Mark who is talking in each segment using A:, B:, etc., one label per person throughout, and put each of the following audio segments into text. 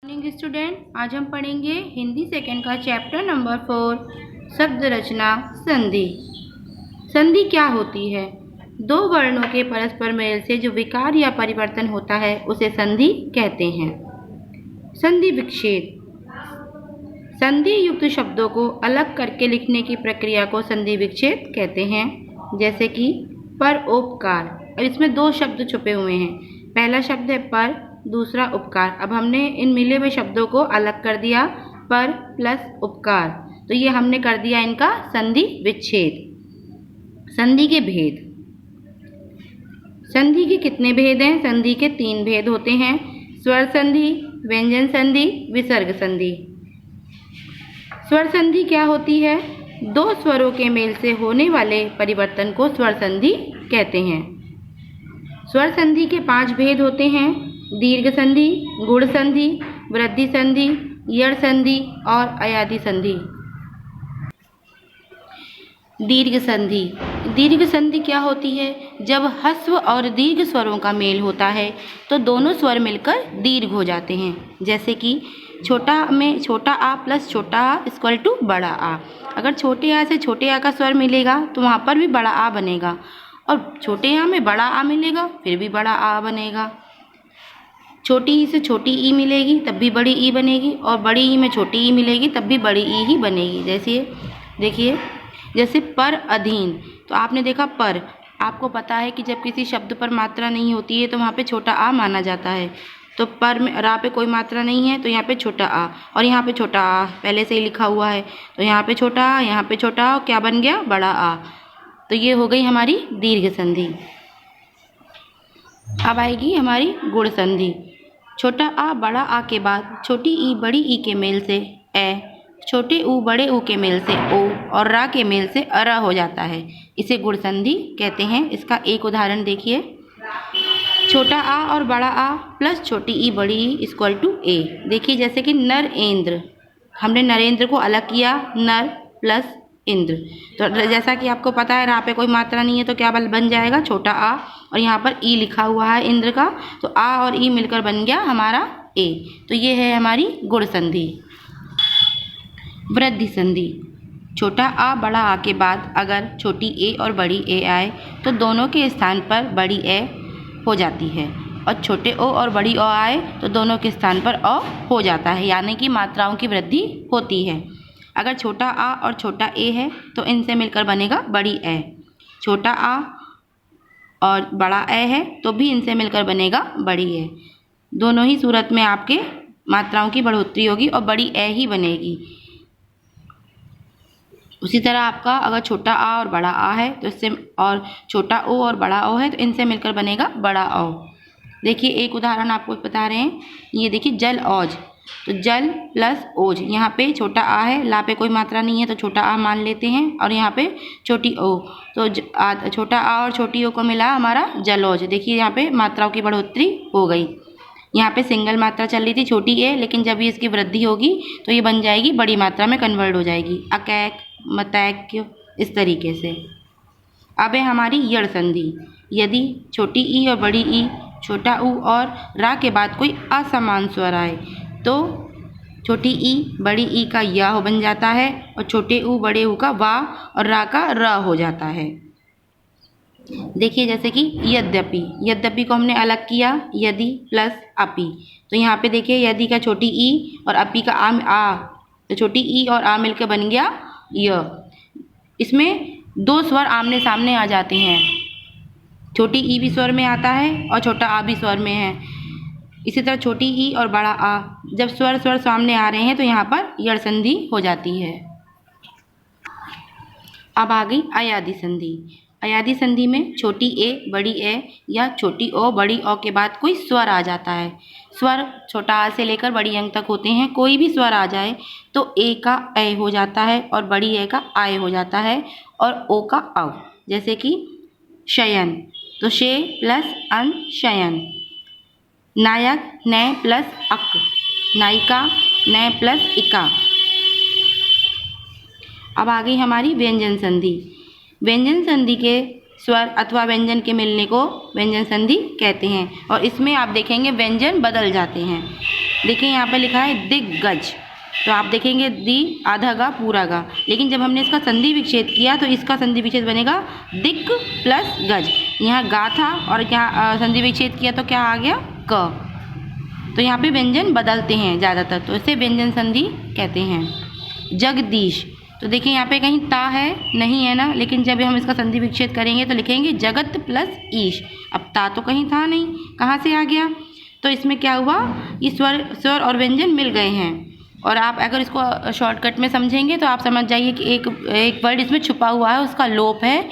A: Morning student, आज हम पढ़ेंगे हिंदी सेकंड का चैप्टर नंबर 4 शब्द रचना संधि। संधि क्या होती है? दो वर्णों के परस्पर मेल से जो विकार या परिवर्तन होता है उसे संधि कहते हैं। संधि विच्छेद। संधि युक्त शब्दों को अलग करके लिखने की प्रक्रिया को संधि विच्छेद कहते हैं। जैसे कि परोपकार, और इसमें दो शब्द छुपे हुए हैं। पहला शब्द है पर, दूसरा उपकार। अब हमने इन मिले हुए शब्दों को अलग कर दिया, पर प्लस उपकार, तो ये हमने कर दिया इनका संधि विच्छेद। संधि के भेद। संधि के कितने भेद हैं? संधि के 3 भेद होते हैं। स्वर संधि, व्यंजन संधि, विसर्ग संधि। स्वर संधि क्या होती है? दो स्वरों के मेल से होने वाले परिवर्तन को स्वर संधि कहते हैं। स्वर संधि के 5 भेद होते हैं। दीर्घ संधि, गुण संधि, वृद्धि संधि, यड़ संधि और अयादि संधि। दीर्घ संधि। दीर्घ संधि क्या होती है? जब ह्रस्व और दीर्घ स्वरों का मेल होता है तो दोनों स्वर मिलकर दीर्घ हो जाते हैं। जैसे कि छोटा में छोटा आ प्लस छोटा आ इक्वल टू बड़ा आ। अगर छोटे आ से छोटे आ का स्वर मिलेगा तो वहाँ पर भी बड़ा आ बनेगा, और छोटे आ में बड़ा आ मिलेगा फिर भी बड़ा आ बनेगा। छोटी ई से छोटी ई मिलेगी तब भी बड़ी ई बनेगी, और बड़ी ई में छोटी ई मिलेगी तब भी बड़ी ई ही बनेगी। जैसे देखिए, जैसे पर अधीन, तो आपने देखा पर, आपको पता है कि जब किसी शब्द पर मात्रा नहीं होती है तो वहाँ पे छोटा आ माना जाता है। तो पर में रा पे कोई मात्रा नहीं है तो यहाँ पे छोटा आ, और यहाँ पे छोटा आ पहले से ही लिखा हुआ है, तो यहाँ पे छोटा आ, यहाँ पे छोटा आ, क्या बन गया? बड़ा आ। तो ये हो गई हमारी दीर्घ संधि। अब आएगी हमारी गुण संधि। छोटा आ बड़ा आ के बाद छोटी ई बड़ी ई के मेल से ए, छोटे ऊ बड़े ऊ के मेल से ओ, और रा के मेल से अरा हो जाता है। इसे गुण संधि कहते हैं। इसका एक उदाहरण देखिए। छोटा आ और बड़ा आ प्लस छोटी ई बड़ी ई इक्वल टू ए। देखिए जैसे कि नरेंद्र, हमने नरेंद्र को अलग किया, नर प्लस इंद्र। तो जैसा कि आपको पता है रा पे कोई मात्रा नहीं है तो क्या बन जाएगा? छोटा आ, और यहाँ पर ई लिखा हुआ है इंद्र का, तो आ और ई मिलकर बन गया हमारा ए। तो ये है हमारी गुण संधि। वृद्धि संधि। छोटा आ बड़ा आ के बाद अगर छोटी ए और बड़ी ए आए तो दोनों के स्थान पर बड़ी ए हो जाती है, और छोटे ओ और बड़ी ओ आए तो दोनों के स्थान पर ओ हो जाता है, यानी कि मात्राओं की वृद्धि होती है। अगर छोटा आ और छोटा ए है तो इनसे मिलकर बनेगा बड़ी ए। छोटा आ और बड़ा ए है तो भी इनसे मिलकर बनेगा बड़ी ए। दोनों ही सूरत में आपके मात्राओं की बढ़ोतरी होगी और बड़ी ए ही बनेगी। उसी तरह आपका अगर छोटा आ और बड़ा आ है तो इससे, और छोटा ओ और बड़ा ओ है तो इनसे मिलकर बनेगा बड़ा ओ। देखिए एक उदाहरण आपको बता रहे हैं। ये देखिए जल औज, तो जल प्लस ओज, यहाँ पे छोटा आ है, ला पे कोई मात्रा नहीं है तो छोटा आ मान लेते हैं, और यहाँ पे छोटी ओ, तो छोटा आ और छोटी ओ को मिला हमारा जलौज। देखिए यहाँ पे मात्राओं की बढ़ोतरी हो गई। यहाँ पे सिंगल मात्रा चल रही थी छोटी ए, लेकिन जब ये इसकी वृद्धि होगी तो ये बन जाएगी बड़ी मात्रा में कन्वर्ट हो जाएगी, अकैक मतैक्य, इस तरीके से। अब है हमारी यड़ संधि। यदि छोटी ई और बड़ी ई, छोटा ऊ और रा के बाद कोई असमान स्वर आए तो छोटी ई बड़ी ई का या हो बन जाता है, और छोटे ऊ बड़े ऊ का वा और रा का र हो जाता है। देखिए जैसे कि यद्यपि, यद्यपि को हमने अलग किया, यदि प्लस अपि, तो यहाँ पे देखिए यदि का छोटी ई और अपि का आ, तो छोटी ई और आ मिलकर बन गया य। इसमें दो स्वर आमने सामने आ जाते हैं, छोटी ई भी स्वर में आता है और छोटा आ भी स्वर में है। इसी तरह छोटी ई और बड़ा आ, जब स्वर सामने आ रहे हैं तो यहाँ पर यड़ संधि हो जाती है। अब आ गई अयादि संधि। अयादि संधि में छोटी ए बड़ी ए या छोटी ओ बड़ी ओ के बाद कोई स्वर आ जाता है। स्वर छोटा आ से लेकर बड़ी अंक तक होते हैं। कोई भी स्वर आ जाए तो ए का ए हो जाता है और बड़ी ए का आय हो जाता है, और ओ का औ। जैसे कि शयन, तो शे प्लस अन शयन। नायक नय प्लस अक, नायिका नय प्लस इका। अब आ गई हमारी व्यंजन संधि। व्यंजन संधि के स्वर अथवा व्यंजन के मिलने को व्यंजन संधि कहते हैं। और इसमें आप देखेंगे व्यंजन बदल जाते हैं। देखिए यहाँ पे लिखा है दिग्गज, तो आप देखेंगे दी आधा गा पूरा गा, लेकिन जब हमने इसका संधि विच्छेद किया तो इसका संधि विच्छेद बनेगा दिक् प्लस गज। यहाँ गा था और क्या संधि विच्छेद किया तो क्या आ गया क। तो यहाँ पे व्यंजन बदलते हैं ज़्यादातर, तो इसे व्यंजन संधि कहते हैं। जगदीश, तो देखिए यहाँ पे कहीं ता है नहीं है ना, लेकिन जब हम इसका संधि विच्छेद करेंगे तो लिखेंगे जगत प्लस ईश। अब ता तो कहीं था नहीं, कहाँ से आ गया, तो इसमें क्या हुआ, ये स्वर और व्यंजन मिल गए हैं। और आप अगर इसको शॉर्टकट में समझेंगे तो आप समझ जाइए कि एक वर्ड इसमें छुपा हुआ है, उसका लोप है,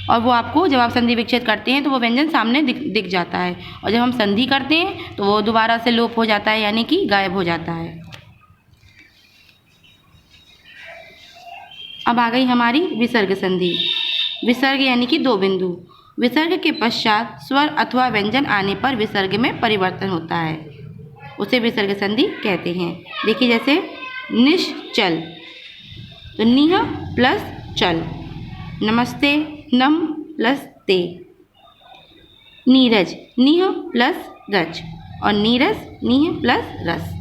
A: और वो आपको जब आप संधि विच्छेद करते हैं तो वो व्यंजन सामने दिख जाता है, और जब हम संधि करते हैं तो वो दोबारा से लोप हो जाता है, यानी कि गायब हो जाता है। अब आ गई हमारी विसर्ग संधि। विसर्ग यानी कि दो बिंदु। विसर्ग के पश्चात स्वर अथवा व्यंजन आने पर विसर्ग में परिवर्तन होता है, उसे विसर्ग संधि कहते हैं। देखिए जैसे निश्चल, तो निह प्लस चल, नमस्ते नम प्लस ते, नीरज निह प्लस रज, और नीरस निह प्लस रस।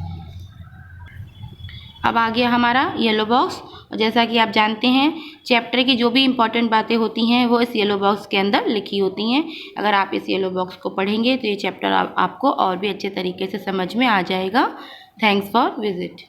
A: अब आ गया हमारा येलो बॉक्स, और जैसा कि आप जानते हैं चैप्टर की जो भी इम्पॉर्टेंट बातें होती हैं वो इस येलो बॉक्स के अंदर लिखी होती हैं। अगर आप इस येलो बॉक्स को पढ़ेंगे तो ये चैप्टर आपको और भी अच्छे तरीके से समझ में आ जाएगा। Thanks for visit.